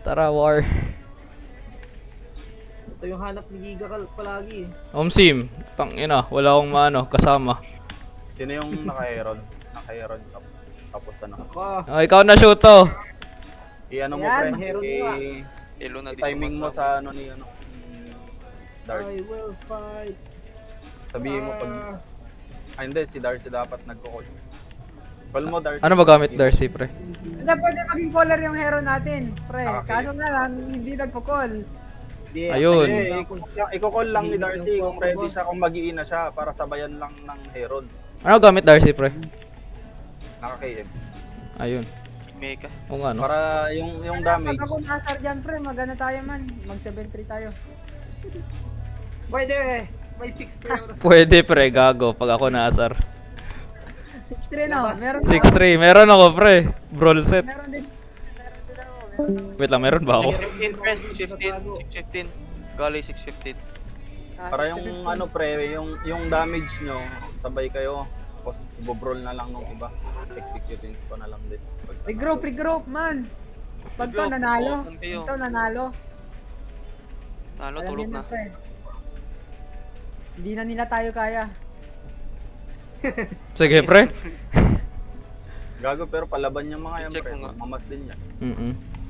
Tara, war. Ito yung hanap ni Giga palagi eh. Omsim, tangina, wala akong maano, kasama. Sino yung naka-Herald? Naka-Herald tapos ano? Oh, ikaw na shoot to. I-ano mo Yan, pre, Herald mo Elo na dito. timing mo sa ano ni ano. I Darcy. will fight. Sabihin mo pag hindi si Darcy dapat nagko-call. Call mo Darcy. Ano ba gamit Darcy, pre? Hindi, pwede maging caller yung hero natin, pre. Okay. Kaso na lang, hindi nagko-call. Yeah, Ayun. Iko-call lang ni Darcy kung ready siya, kung mag-iina siya para sabayan lang ng Herald. Ano gamit Darcy, pre? Naka-KM. Ayun. Meka. O nga, no? Para yung damage. Pag ako nasar dyan, pre, magana tayo man. Mag 7-3 tayo. Pwede eh. May 60 Pwede, pre, gago, pag ako naasar. 6-3 no? Meron 6-3, meron ako, pre. Brawl set. Meron din. Meron din ako. Wait lang, meron ba ako? 615 press, 615. 615. Gali 615. Para yung ano pre, yung damage nyo, sabay kayo. Tapos ibobrawl na lang nung iba. Executing ko na lang din. Regroup, man. Pag to Regroup, nanalo. oo, kayo. Ito nanalo. Talo, Alam tulog niyo na. pre. Hindi na nila tayo kaya. Sige, pre. Gago pero palaban yung mga yan Check pre. mo nga. Mamas din yan.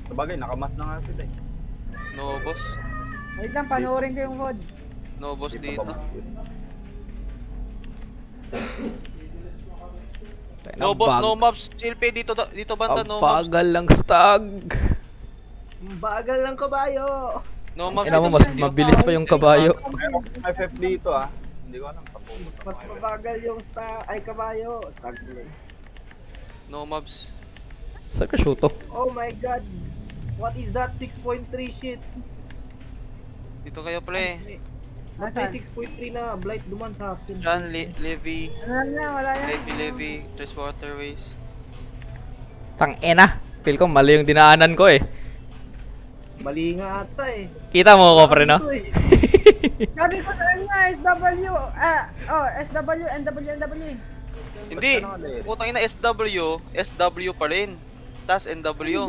Sabagay, nakamas na nga sila eh. No boss. Wait lang, panoorin ko yung HOD. No boss Dito dito. pamas din. No boss, no maps. Silpe dito dito banda, no maps. Pagal lang stag. Bagal ng kabayo. No maps. Ina mo, dito mas sa inyo. mabilis pa yung kabayo. May FF dito ah. Hindi ko alam. Mas mabagal yung kabayo. Tag sila. No mobs. Saan ka shoot to? Oh my god. What is that 6.3 shit? Dito kayo pre. May Nasaan? 6.3 na blight duman sa akin. John Levy, Ano na, wala yan. Levy, Tres Waterways. Tangina. Feel ko mali yung dinaanan ko eh. Mali nga ata eh. Kita mo ako, pre, no? Ito eh. Sabi ko sa kanya, SW, SW, NW. Hindi. Putang ina SW pa rin. Tas NW.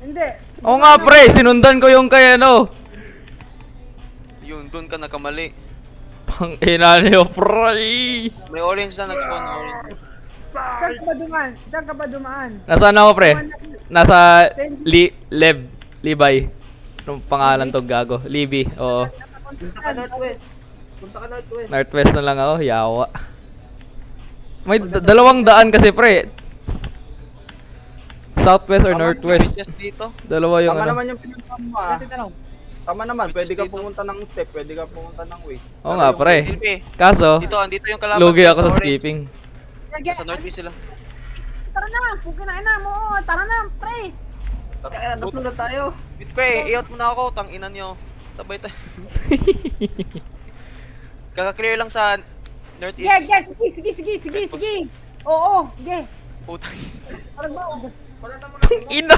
Hindi. Oo nga, pre. Sinundan ko yung kay ano. Yun, doon ka nakamali. Tangina niyo, pre. May orange na nag-spawn orange. Saan ka ba dumaan? Nasaan ako, pre? Nasa Levi. Anong pangalan to, gago? Libby, oo. Punta ka northwest. Punta ka northwest. Northwest na lang ako, yawa. May dalawang daan kasi, pre. Southwest or northwest. Just dito. Dalawa yung Tama ano. naman yung pinunta mo ah. Tama naman, Which pwede is ka dito. pumunta ng step, pwede ka pumunta ng waste. Oo nga, pre. Silpe. Kaso, Dito, andito yung kalaban. lugi ako sa orange. skipping. Sa northeast sila. Tara na, pukin na ina mo. Tara na, pre. Kaya natapos na tayo. Pre, i-out mo na ako, tang-ina nyo. Sabay tayo. Kaka-clear lang sa northeast. Sige. Oo, sige. Putang Parang ba? Ina!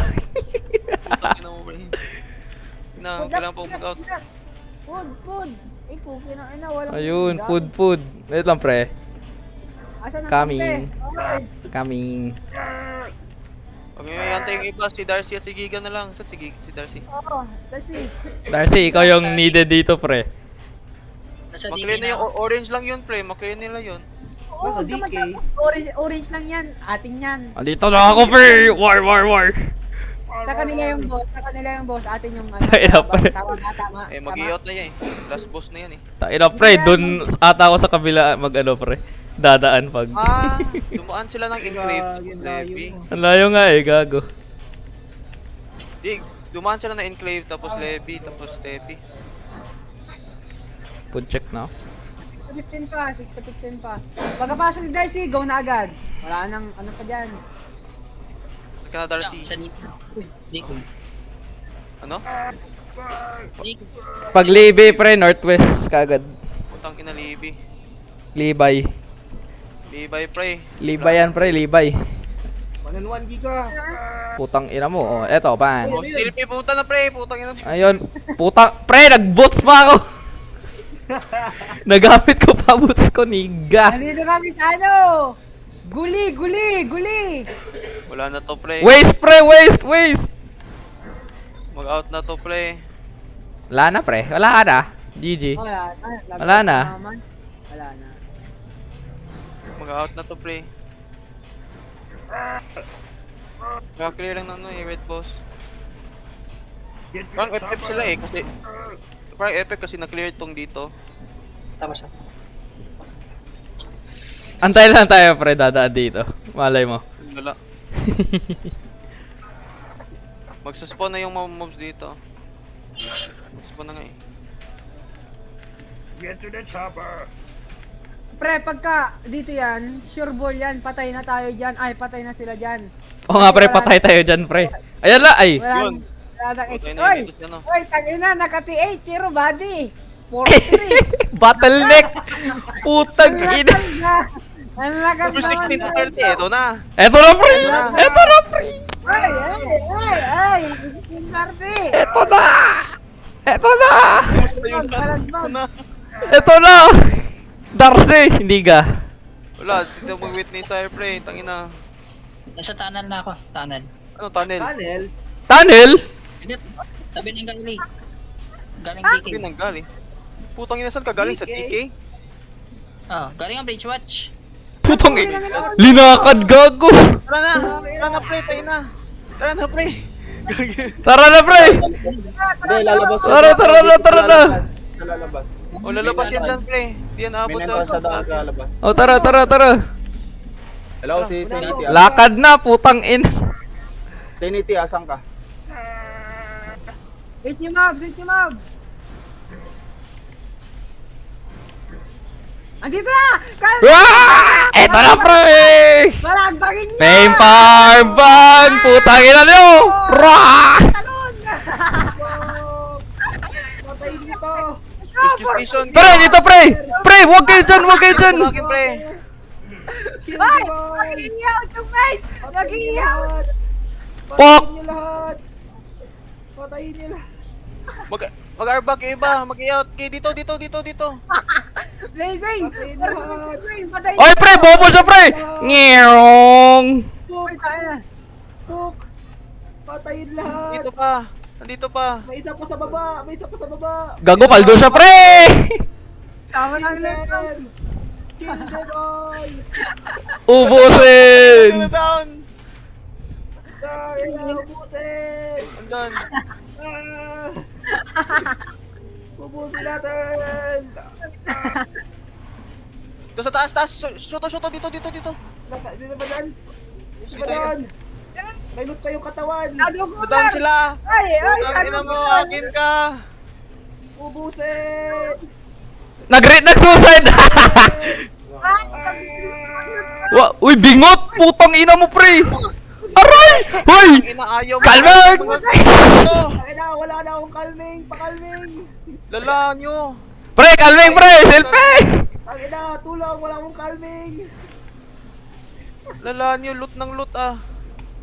putang ina mo, pre. Na, kailangan po mag-out. Food. Eh, pukin na ina, walang Ayun, food. Wait lang, pre. Asan ang Coming. kape? Coming. Pag may antay yung iba, si Darcy at si Giga na lang. Saan si Darcy? Oo, that's it. Darcy, ikaw yung needed dito, pre. Maklear na yung orange lang yun, pre. Maklear nila yun. Oo, Nasa huwag ka DK. matakot. Orange lang yan. Ating yan. Andito na ako, pre! War! Sa kanila yung boss. Atin yung ano. Ay, pre. Tama. Eh, mag-i-out na yan eh. Last boss na yan eh. Ina, pre, dun ata ako sa kabila mag-ano, pre. Dadaan pag. Ah, dumaan sila ng enclave. Yun, Levy. Ang layo nga eh, gago. Di, dumaan sila ng enclave, tapos Levy, tapos Tepi. Food check na. 6 to 15 pa. Pagkapasok ni Darcy, go na agad. Wala nang ano pa dyan. Nagka na Darcy. Ano? Pag Libby, pre, northwest kagad. Putang ina Levy. Libay. Libay, pre. Libay yan, pre, Libay. 1-on-1 giga. Putang ina mo. Oh, eto, pan. Oh, Silpi, pumunta na, pre. Putang ina. Ayun. Putang, pre, nag-boots pa ako. Nagamit ko pa boots ko, niga. Nandito kami sa ano? Guli! Wala na to, pre. Waste, pre, waste! Mag-out na to, pre. Wala na, pre. Wala na. GG. Wala na. Wala na. Wala na. Mag-out na to, pre. Kaka-clear lang ng wait boss. Parang FF sila eh, kasi... Parang FF kasi na-clear tong dito. Tama siya. Antay lang tayo, pre. Dadaan dito. Malay mo. Lala. Magsaspawn na yung mga mobs dito. Magsaspawn na nga eh. Pre, pagka dito yan, sure ball yan. Patay na tayo dyan. Ay, patay na sila dyan. Oo nga, pre. Patay tayo dyan, pre. Ayan la, ay. Yun. Wala nang X. Okay na Oy! yung dito dyan, oh. Oy, tangina, naka-T8, pero body. 43. Bottleneck. Putang ina. Ang lakas Number naman. 16 to 30, ito na. Eto na, pre. Eto na, pre. Ay, ay, ay, 16 Eto na. Eto na. Basta yun na. Ito na. Eto na. Darcy. Hindi ga. Wala, dito mag-witness sa'yo, pre. Tangina. Nasa tunnel na ako. Tunnel. Ano, tunnel? Tunnel. Tunnel. Hindi. Tabi ng gali. Galing Sabi DK. nang galing. Putang ina, saan ka galing? Sa TK? Oh, galing ang Bridge Watch. Putang ina. Linakad gago. Tara na! Tara na, pre! Tayo na! Tara na, pre! Tara na, pre. Hindi, lalabas siya. Tara na. Lalabas. O, lalabas yan dyan, pre. Di yan May aabot nentras sa sa... daan lalabas. O, tara. Hello, si Sanity. Lakad na, putang ina. Sanity, asan ka? Hit nyo, mob, hit nyo, mob. Andito na! Ah! Eto na, pre. Malagbagin niya! Fame Farm Ban. Putang ina nyo. Rah! Talon! Patay dito. Rescue station. Pre, dito, pre. Pre, huwag kayo dyan. Sa akin, pre. Ay! Nag-iiyaw yung face! Nag-iiyaw! Pok! Patayin niyo lahat. Patayin niyo lahat. Mag-airbag kayo iba. Mag-i-out kayo dito. Blazing! Patayin lahat. Patay! Oy, pre, bobo siya, pre. Ngirong. Puk! Ay, kaya. Puk! Patayin lahat. Dito pa. Nandito pa. May isa pa sa baba. May isa pa sa baba. Gago, paldo siya, pre. Tama na Kill lang. them. Kill them all. Ubusin. Down. Kaya ubusin. Andun. Ah! Ubusin natin. Doon sa taas. Shoot dito. Dito ba dyan? Dito ba dyan? May loot kayong katawan. Down sila. Ay! Putang ina mo. Akin ka. Ubusin. Nag-suicide. Uy, bingot. Putang ina mo, pre. Aray. Hoy. Ina, ayaw mo. Kalmeng! Kaya wala na akong kalming. Pakalming. Lala nyo. Pre, kalmeng, pre. Selfie. Ang ina, tulong. Wala akong kalming. Lala nyo. Loot ng loot ah.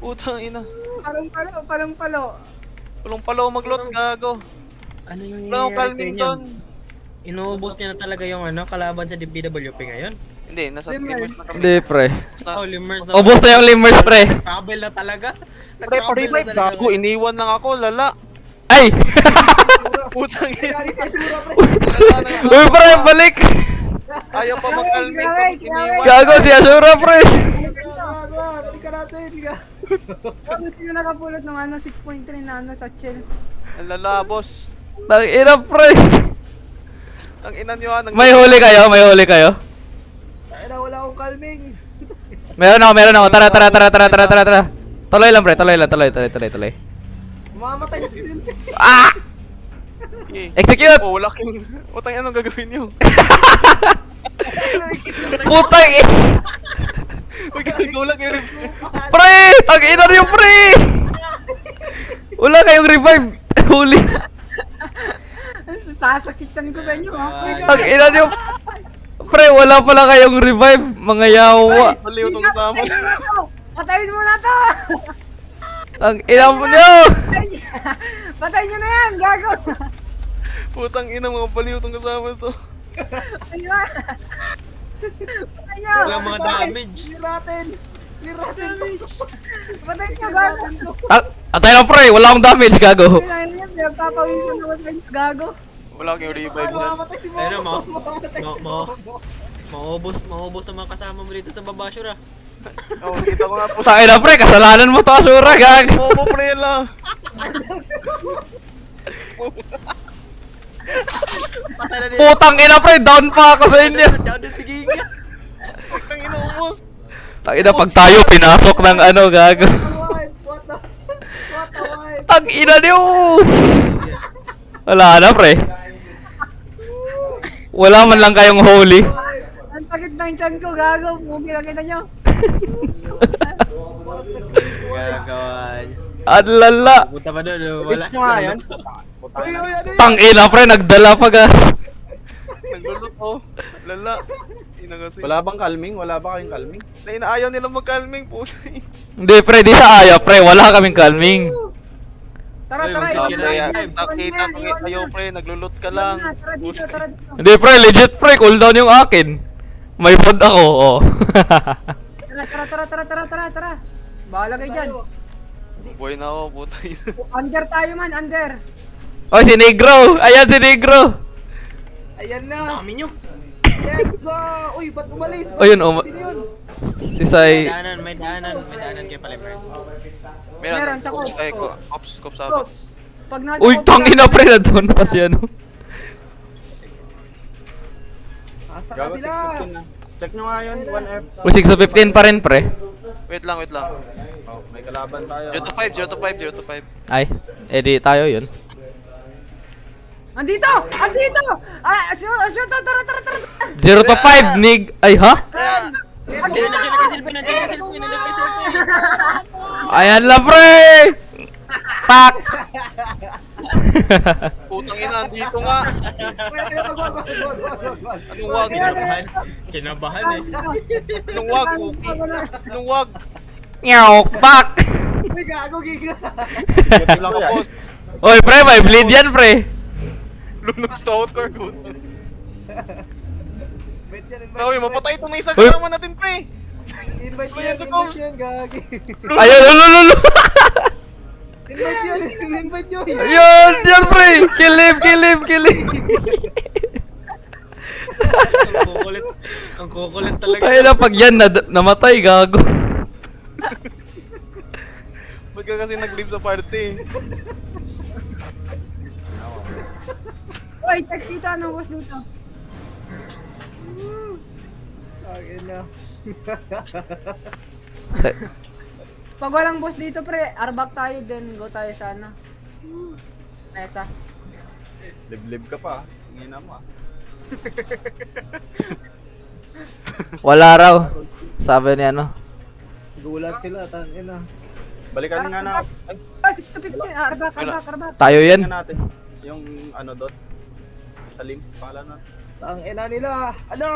Putang ina. Parang palo. Pulong palo mag-loot, gago. Ano yung Wala akong calming doon. Inuubos niya na talaga yung kalaban sa DPWP ngayon? Hindi, nasa gamers na kami. Hindi, pre. Oh, limers na. Ubus na yung limers, pre. Travel na talaga. Pre, pa-revive. Gago, iniwan lang ako. Lala. Ay. Putang ina. Kaya si Asura, pre. Uy, pre, balik. Ayaw pa mag-calming pag iniwan. Gago si Asura, pre. Balik ka natin. Ano sila nakapulot ng 6.3 na sa chill. Ang lala, boss. Tang ina, pre. Tang ina nyo ah. May huli kayo. Kaya wala akong kalming. Meron ako. Tara. Tuloy lang, pre. Tuloy. Mamamatay na si Dinte. Ah! Execute! Oh, wala kang... Putang ina, anong gagawin nyo? Putang ina! Uy, gagaw lang yung Pre! Tang ina niyo, pre! Wala kayong revive. Huli. Sasakitan ko sa inyo, ha? Tang ina niyo. Pre, wala pala kayong revive. Mga yawa. Baliw tong kasama. Patayin mo na to! Tang ina mo niyo. Patayin nyo na yan, gago! Putang ina, mga baliw tong kasama to. Patayin nyo! Patayin nyo! Wala mga damage. Liratin. Patayin nyo, gago! Atay lang, pre. Wala akong damage, gago. Patayin nyo! Pinagpapawisan naman sa inyo, gago. Wala kang revive Ano, dyan. mamatay si Ayun na, Momo. Mo. Mamatay si Mo. Momo. Maubos ang mga kasama mo dito sa Babashura. Oh, kita ko nga po. Tangina pre, kasalanan mo to, Asura, gag. Momo pre lang. Patay na Putang ina pre, down pa ako sa inyo. Down din si Giga. Tang inuubos. Tangina, pag tayo pinasok ng ano, gago. What the wife? Tangina niyo. Wala na pre. Wala man lang kayong holy. Ang sakit ng tiyan ko, gago. Mugi lang kita nyo. Gagawa niya. Adlala. Punta pa doon, wala. Wala nyo nga yan. Putang Uy, ina. uy, ano yun? Tangina pre, nagdala pa ga. Naglulot oh. Lala. Ina kasi. Wala bang calming? Wala ba kayong calming? Na inaayaw nila mag-calming po. Hindi pre, di sa aya pre, wala kaming calming. Tara, Uy, tara. mag-save Sabi ka na, yan. live. Nakita ko ayaw pre, naglulot ka lang. Tara dito, tara dito. Hindi pre, legit pre, cooldown yung akin. May pod ako, oh. Tara. Bahala kayo dyan. Buhay na ako, puta ina. Under tayo man, under. Oh, si Negro! Ayan si Negro! Ayan na. Dami nyo. Let's go. Uy, ba't umalis? Oh, yun, Sino yun? Si Sai. May daanan kayo pala, Pres. Meron, sa Cops, cops. ay, cops So, apat. pag nasa Uy, tangina pre, na doon pa si ano. Asa ka Gago sila? 615 na. Check nyo nga yun, 1F. O 6 to 15 pa rin pre. Wait lang. Oh, may kalaban tayo. 0 to 5, 0 to 5. Ay, edi tayo yun. Andito! Shoot, tara. 0 to 5, Nig. Ay, ha? Nandiyan nakasilpin. Ayan lang pre! Pak! Putang ina, andito nga. Wag. Anong wag? Kinabahan eh. Anong wag, Puki? Anong wag? Nyaw, pak! Uy, gago, giga. Buti lang yan. Boss, Oy pre, may bleed yan pre. lunod sa outcore ko. Wait yan, Uy, mapatay itong isa Uy. kasama natin, pre. invite Ayan yan, sa invite comms. yan, gagi. Ayun, lululu. Invite nyo. Yun, yan pre. Kill him. Ang kukulit talaga. Ay na, pag yan namatay, gago. Ba't ka kasi nag-leave sa party? Uy, check dito, anong boss dito? Akin na. Pag walang boss dito, pre, arbak tayo, then go tayo sa ano. Mesa. Liblib ka pa. Tingnan mo ah. Wala raw. Sabi ni ano. Gulat sila, tangin na. Balikan nga na. Ay, 6 to 15, arbak. Tayo yan. tingnan natin. Yung ano doon. Salim, pangalan na. Tangin na nila. Ano?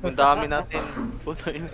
Ang dami natin. Puta ina.